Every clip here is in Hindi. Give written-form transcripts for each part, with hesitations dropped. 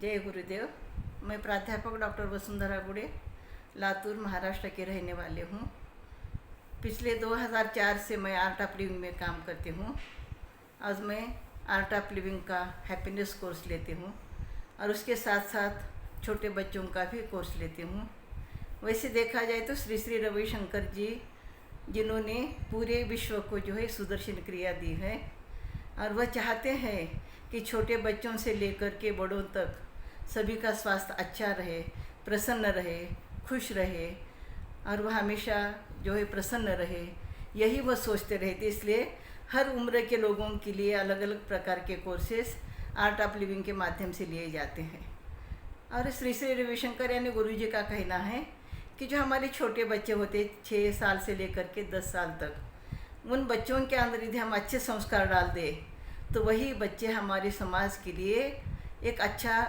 जय गुरुदेव। मैं प्राध्यापक डॉक्टर वसुंधरा गुड़े लातूर महाराष्ट्र के रहने वाले हूँ। पिछले 2004 से मैं आर्ट ऑफ लिविंग में काम करती हूँ। आज मैं आर्ट ऑफ लिविंग का हैप्पीनेस कोर्स लेती हूँ और उसके साथ साथ छोटे बच्चों का भी कोर्स लेती हूँ। वैसे देखा जाए तो श्री श्री रविशंकर जी, जिन्होंने पूरे विश्व को जो है सुदर्शन क्रिया दी है, और वह चाहते हैं कि छोटे बच्चों से लेकर के बड़ों तक सभी का स्वास्थ्य अच्छा रहे, प्रसन्न रहे, खुश रहे, और वह हमेशा जो है प्रसन्न रहे, यही वह सोचते रहते। इसलिए हर उम्र के लोगों के लिए अलग अलग प्रकार के कोर्सेस आर्ट ऑफ लिविंग के माध्यम से लिए जाते हैं। और श्री श्री रविशंकर यानी गुरु जी का कहना है कि जो हमारे छोटे बच्चे होते 6 साल से लेकर के 10 साल तक, उन बच्चों के अंदर यदि हम अच्छे संस्कार डाल दें तो वही बच्चे हमारे समाज के लिए एक अच्छा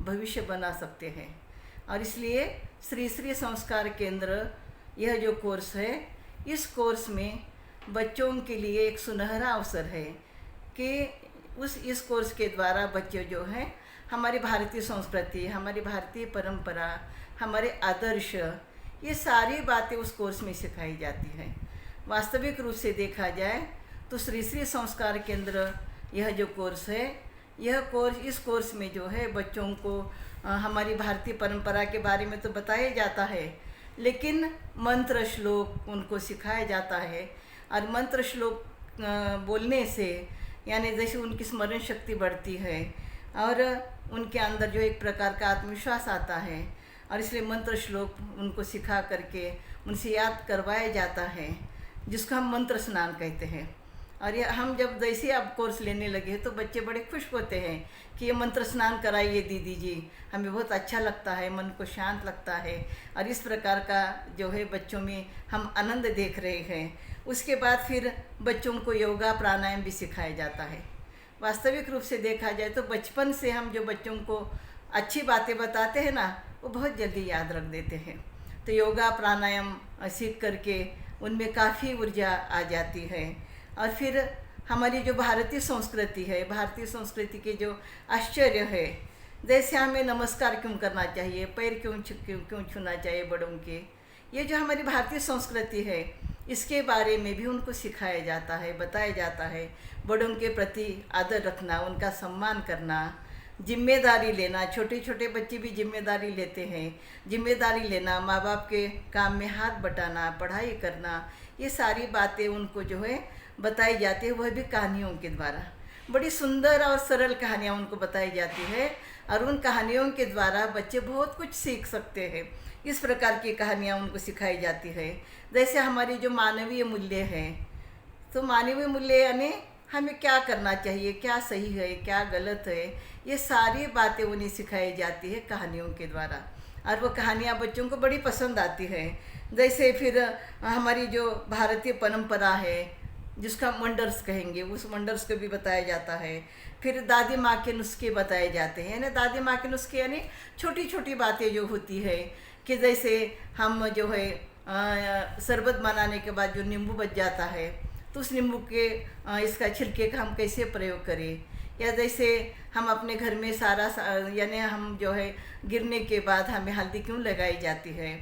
भविष्य बना सकते हैं। और इसलिए श्री श्री संस्कार केंद्र यह जो कोर्स है, इस कोर्स में बच्चों के लिए एक सुनहरा अवसर है कि इस कोर्स के द्वारा बच्चे जो हैं हमारी भारतीय संस्कृति, हमारी भारतीय परंपरा, हमारे आदर्श, ये सारी बातें उस कोर्स में सिखाई जाती हैं। वास्तविक रूप से देखा जाए तो श्री श्री संस्कार केंद्र यह जो कोर्स है, इस कोर्स में जो है बच्चों को हमारी भारतीय परंपरा के बारे में तो बताया जाता है, लेकिन मंत्र श्लोक उनको सिखाया जाता है। और मंत्र श्लोक बोलने से यानी जैसे उनकी स्मरण शक्ति बढ़ती है और उनके अंदर जो एक प्रकार का आत्मविश्वास आता है, और इसलिए मंत्र श्लोक उनको सिखा करके उनसे याद करवाया जाता है, जिसको हम मंत्र स्नान कहते हैं। और ये हम जब जैसे अब कोर्स लेने लगे तो बच्चे बड़े खुश होते हैं कि ये मंत्र स्नान कराइए दीदी जी, हमें बहुत अच्छा लगता है, मन को शांत लगता है। और इस प्रकार का जो है बच्चों में हम आनंद देख रहे हैं। उसके बाद फिर बच्चों को योगा प्राणायाम भी सिखाया जाता है। वास्तविक रूप से देखा जाए तो बचपन से हम जो बच्चों को अच्छी बातें बताते हैं ना, वो बहुत जल्दी याद रख देते हैं। तो योगा प्राणायाम सीख करके उनमें काफ़ी ऊर्जा आ जाती है। और फिर हमारी जो भारतीय संस्कृति है, भारतीय संस्कृति के जो आश्चर्य है, जैसे हमें नमस्कार क्यों करना चाहिए, पैर क्यों छूना चाहिए बड़ों के, ये जो हमारी भारतीय संस्कृति है, इसके बारे में भी उनको सिखाया जाता है, बताया जाता है। बड़ों के प्रति आदर रखना, उनका सम्मान करना, जिम्मेदारी लेना। छोटे छोटे बच्चे भी जिम्मेदारी लेते हैं। जिम्मेदारी लेना, माँ बाप के काम में हाथ बटाना, पढ़ाई करना, ये सारी बातें उनको जो है बताई जाती है, वह भी कहानियों के द्वारा। बड़ी सुंदर और सरल कहानियाँ उनको बताई जाती है, और उन कहानियों के द्वारा बच्चे बहुत कुछ सीख सकते हैं। इस प्रकार की कहानियाँ उनको सिखाई जाती है। जैसे हमारी जो मानवीय मूल्य हैं, तो मानवीय मूल्य यानी हमें क्या करना चाहिए, क्या सही है, क्या गलत है, ये सारी बातें उन्हें सिखाई जाती है कहानियों के द्वारा। और वो कहानियाँ बच्चों को बड़ी पसंद आती हैं। जैसे फिर हमारी जो भारतीय परंपरा है, जिसका वंडर्स कहेंगे, उस वंडर्स को भी बताया जाता है। फिर दादी माँ के नुस्खे बताए जाते हैं ना। दादी माँ के नुस्खे यानी छोटी छोटी बातें जो होती है कि जैसे हम जो है शरबत बनाने के बाद जो नींबू बच जाता है, तो उस नींबू के इसका छिलके का हम कैसे प्रयोग करें, या जैसे हम अपने घर में यानी हम जो है गिरने के बाद हमें हल्दी क्यों लगाई जाती है।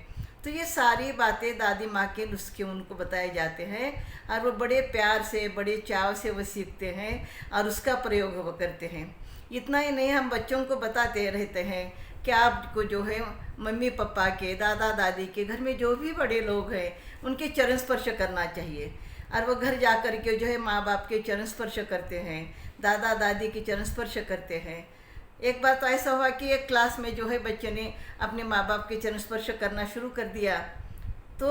तो ये सारी बातें दादी माँ के नुस्खे उनको बताए जाते हैं, और वो बड़े प्यार से, बड़े चाव से वो सीखते हैं और उसका प्रयोग वो करते हैं। इतना ही नहीं, हम बच्चों को बताते रहते हैं कि आपको जो है मम्मी पापा के, दादा दादी के, घर में जो भी बड़े लोग हैं उनके चरण स्पर्श करना चाहिए। और वो घर जा कर के जो है माँ बाप के चरण स्पर्श करते हैं, दादा दादी के चरण स्पर्श करते हैं। एक बार तो ऐसा हुआ कि एक क्लास में जो है बच्चे ने अपने माँ बाप के चरण स्पर्श करना शुरू कर दिया, तो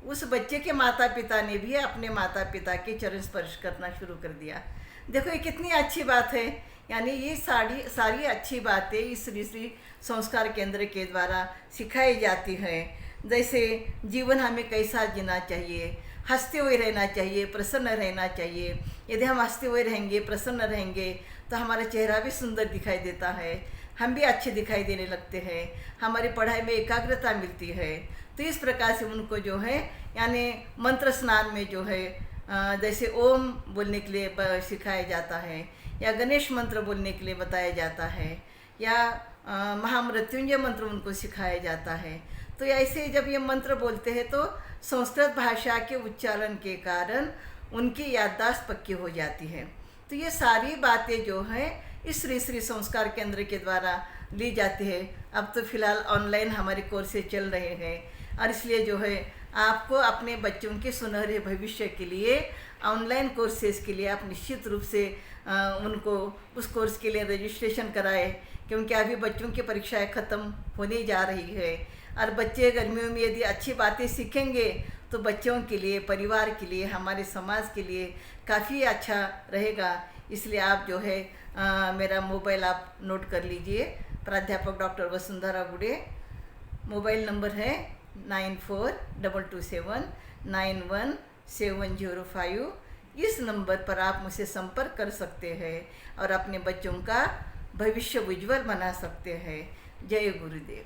उस बच्चे के माता पिता ने भी अपने माता पिता के चरण स्पर्श करना शुरू कर दिया। देखो ये कितनी अच्छी बात है। यानी ये सारी अच्छी बातें इस श्री श्री संस्कार केंद्र के द्वारा सिखाई जाती हैं। जैसे जीवन हमें कैसा जीना चाहिए, हंसते हुए रहना चाहिए, प्रसन्न रहना चाहिए। यदि हम हंसते हुए रहेंगे, प्रसन्न रहेंगे, तो हमारा चेहरा भी सुंदर दिखाई देता है, हम भी अच्छे दिखाई देने लगते हैं, हमारी पढ़ाई में एकाग्रता मिलती है। तो इस प्रकार से उनको जो है यानी मंत्र स्नान में जो है जैसे ओम बोलने के लिए सिखाया जाता है, या गणेश मंत्र बोलने के लिए बताया जाता है, या महामृत्युंजय मंत्र उनको सिखाया जाता है। तो ऐसे जब ये मंत्र बोलते हैं तो संस्कृत भाषा के उच्चारण के कारण उनकी याददाश्त पक्की हो जाती है। तो ये सारी बातें जो हैं इस श्री श्री संस्कार केंद्र के द्वारा ली जाती है। अब तो फिलहाल ऑनलाइन हमारे कोर्सेज चल रहे हैं और इसलिए जो है आपको अपने बच्चों के सुनहरे भविष्य के लिए ऑनलाइन कोर्सेज के लिए आप निश्चित रूप से उनको उस कोर्स के लिए रजिस्ट्रेशन कराएं, क्योंकि अभी बच्चों की परीक्षाएं ख़त्म होने जा रही है और बच्चे गर्मियों में यदि अच्छी बातें सीखेंगे तो बच्चों के लिए, परिवार के लिए, हमारे समाज के लिए काफ़ी अच्छा रहेगा। इसलिए आप जो है मेरा मोबाइल आप नोट कर लीजिए। प्राध्यापक डॉक्टर वसुंधरा गुड़े, मोबाइल नंबर है 9422791705। इस नंबर पर आप मुझसे संपर्क कर सकते हैं और अपने बच्चों का भविष्य उज्ज्वल बना सकते हैं। जय गुरुदेव।